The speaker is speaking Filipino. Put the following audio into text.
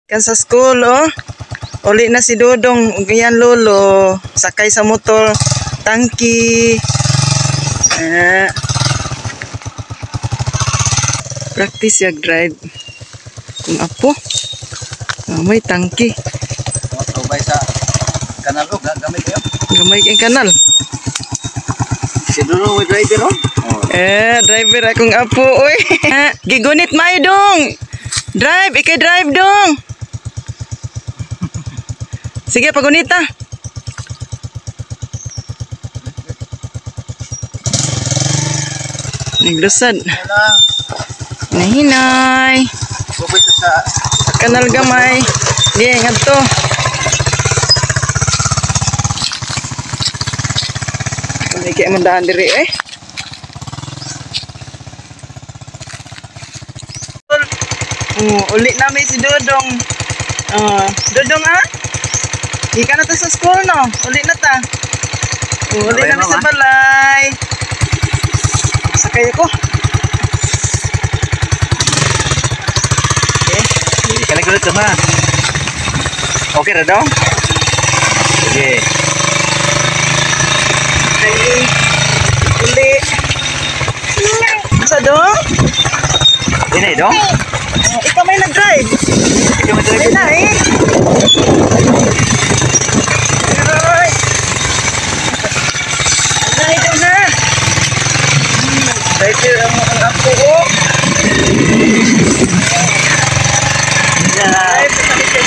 Kan sa school, oh. Uli na si Dodong, ganyan lolo. Sakay sa motor, tangki. Practice yung drive. Kung apo, may tangki. Tubay sa kanal ko, gamay kayo? Gamay kang kanal. Si Dodong may driver, oh? Driver akong apo, oy. Gigunit may dong. Drive, ikay drive dong. Sige, pagunita. Naglusad. Hinahinay. Tubay sa Kanal gamay. Di, ngadto. Kami kaya mandahan diri, eh. Uli namin si Dodong. Dodong, ah? Di ka na ta sa school, no? Uli na ta. Uli namin sa balay. Sakay ako. Hindi ka lang ulit, ha? Okay na daw? Sige. Okay. Uli. Masa dong? Ini dong? Ikaw may nag-drive. Ikaw may drive. Wala eh. Aray. Aray daw na. Driver ang apo ko. Drive sa kami sa